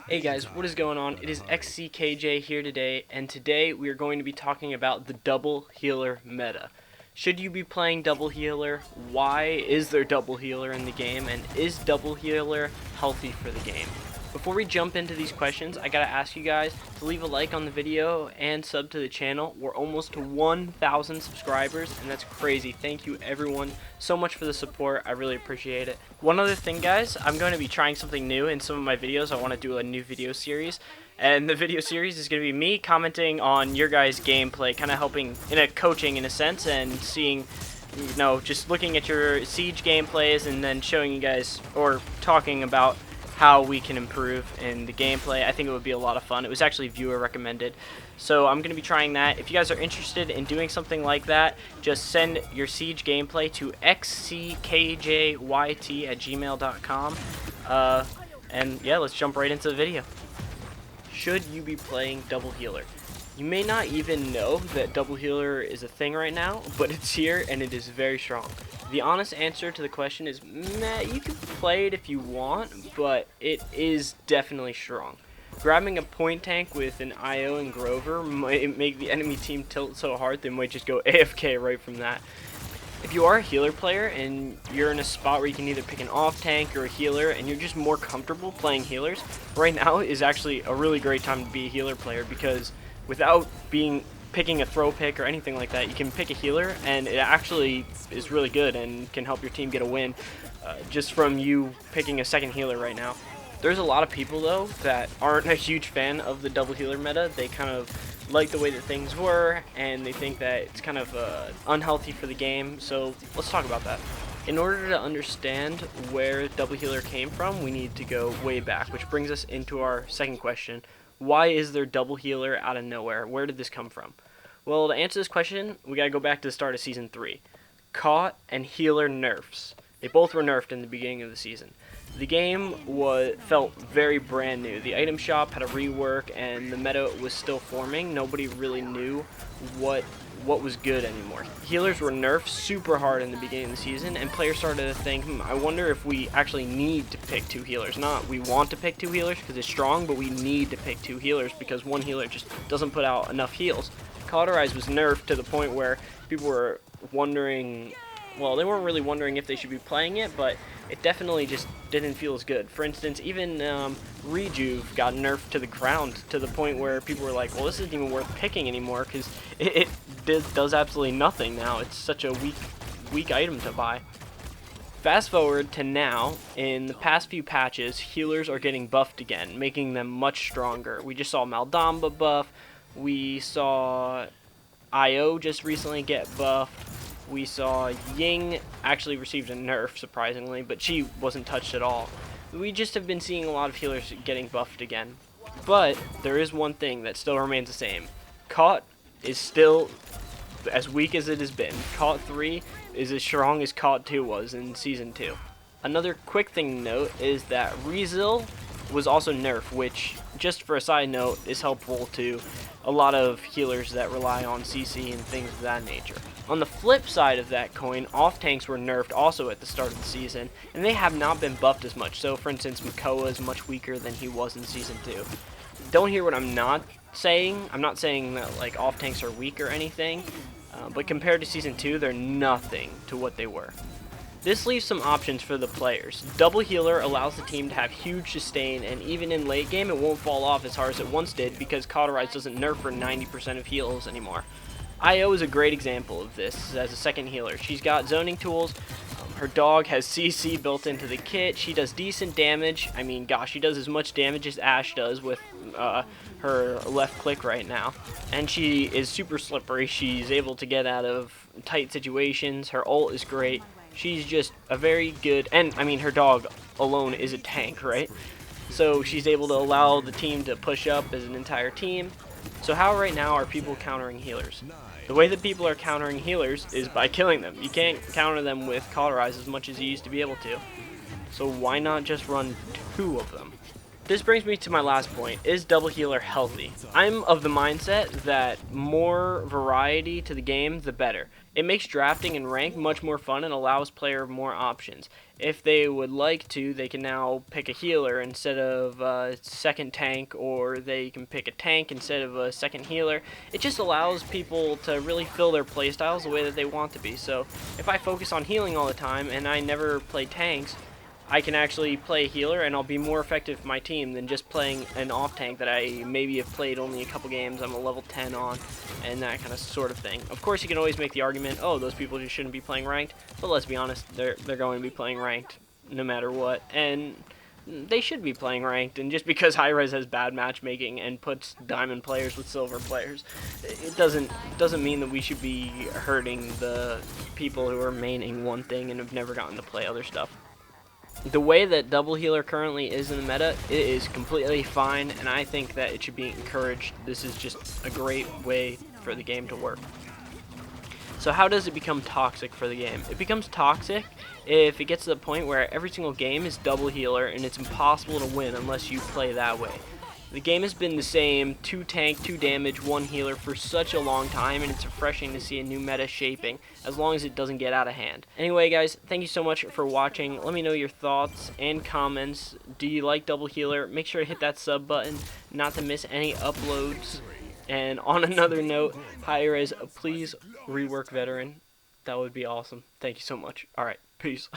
Hey guys, what is going on? It is xckj here today, and today we are going to be talking about the double healer meta. Should you be playing double healer? Why is there double healer in the game? And is double healer healthy for the game? Before we jump into these questions, I gotta ask you guys to leave a like on the video and sub to the channel. We're almost to 1,000 subscribers, and that's crazy. Thank you everyone so much for the support. I really appreciate it. One other thing, guys, I'm going to be trying something new in some of my videos. I want to do a new video series, and the video series is going to be me commenting on your guys' gameplay, kind of helping in a coaching in a sense, and seeing, you know, just looking at your Siege gameplays and then showing you guys or talking about how we can improve in the gameplay. I think it would be a lot of fun. It was actually viewer recommended, so I'm going to be trying that. If you guys are interested in doing something like that, just send your Siege gameplay to xckjyt@gmail.com. And yeah, let's jump right into the video. Should you be playing double healer? You may not even know that double healer is a thing right now, but it's here and it is very strong. The honest answer to the question is, meh, you can play it if you want, but it is definitely strong. Grabbing a point tank with an IO and Grover might make the enemy team tilt so hard they might just go AFK right from that. If you are a healer player and you're in a spot where you can either pick an off tank or a healer and you're just more comfortable playing healers, right now is actually a really great time to be a healer player, because without picking a throw pick or anything like that, you can pick a healer and it actually is really good and can help your team get a win just from you picking a second healer right now. There's a lot of people though that aren't a huge fan of the double healer meta. They kind of like the way that things were and they think that it's kind of unhealthy for the game, so let's talk about that. In order to understand where double healer came from, we need to go way back, which brings us into our second question. Why is there double healer out of nowhere? Where did this come from? Well, to answer this question, we gotta go back to the start of Season 3. Caught and healer nerfs. They both were nerfed in the beginning of the season. The game felt very brand new. The item shop had a rework and the meta was still forming. Nobody really knew what was good anymore. Healers were nerfed super hard in the beginning of the season, and players started to think, I wonder if we actually need to pick two healers. Not we want to pick two healers because it's strong, but we need to pick two healers because one healer just doesn't put out enough heals. Hi-rez was nerfed to the point where people were wondering, well, they weren't really wondering if they should be playing it, but it definitely just didn't feel as good. For instance, even Rejuve got nerfed to the ground to the point where people were like, well, this isn't even worth picking anymore because it does absolutely nothing now. It's such a weak item to buy. Fast forward to now, in the past few patches, healers are getting buffed again, making them much stronger. We just saw Maldamba buff, we saw IO just recently get buffed, we saw Ying actually received a nerf, surprisingly, but she wasn't touched at all. We just have been seeing a lot of healers getting buffed again. But there is one thing that still remains the same. Caught is still as weak as it has been. Caught 3 is as strong as Caught 2 was in Season 2. Another quick thing to note is that Rezil was also nerfed, which, just for a side note, is helpful to a lot of healers that rely on CC and things of that nature. On the flip side of that coin, off tanks were nerfed also at the start of the season, and they have not been buffed as much. So, for instance, Makoa is much weaker than he was in Season 2. Don't hear what I'm not saying. I'm not saying that like off tanks are weak or anything, but compared to Season 2, they're nothing to what they were. This leaves some options for the players. Double healer allows the team to have huge sustain, and even in late game it won't fall off as hard as it once did because hi-rez doesn't nerf for 90% of heals anymore. IO is a great example of this as a second healer. She's got zoning tools, her dog has CC built into the kit, she does decent damage. I mean, gosh, she does as much damage as Ashe does with her left click right now. And she is super slippery, she's able to get out of tight situations, her ult is great. She's just a very good, and I mean her dog alone is a tank, right? So she's able to allow the team to push up as an entire team. So how right now are people countering healers? The way that people are countering healers is by killing them. You can't counter them with hi-rez as much as you used to be able to. So why not just run 2 of them? This brings me to my last point. Is double healer healthy? I'm of the mindset that more variety to the game, the better. It makes drafting and rank much more fun and allows player more options. If they would like to, they can now pick a healer instead of a second tank, or they can pick a tank instead of a second healer. It just allows people to really fill their playstyles the way that they want to be. So if I focus on healing all the time and I never play tanks, I can actually play a healer and I'll be more effective for my team than just playing an off tank that I maybe have played only a couple games, I'm a level 10 on, and that kind of sort of thing. Of course, you can always make the argument, oh, those people just shouldn't be playing ranked, but let's be honest, they're going to be playing ranked no matter what, and they should be playing ranked. And just because hi-rez has bad matchmaking and puts diamond players with silver players, it doesn't mean that we should be hurting the people who are maining one thing and have never gotten to play other stuff. The way that double healer currently is in the meta, it is completely fine, and I think that it should be encouraged. This is just a great way for the game to work. So how does it become toxic for the game? It becomes toxic if it gets to the point where every single game is double healer and it's impossible to win unless you play that way. The game has been the same, 2 tank, 2 damage, 1 healer for such a long time, and it's refreshing to see a new meta shaping, as long as it doesn't get out of hand. Anyway guys, thank you so much for watching. Let me know your thoughts and comments. Do you like double healer? Make sure to hit that sub button not to miss any uploads. And on another note, hi-rez, please rework veteran. That would be awesome. Thank you so much. Alright, peace.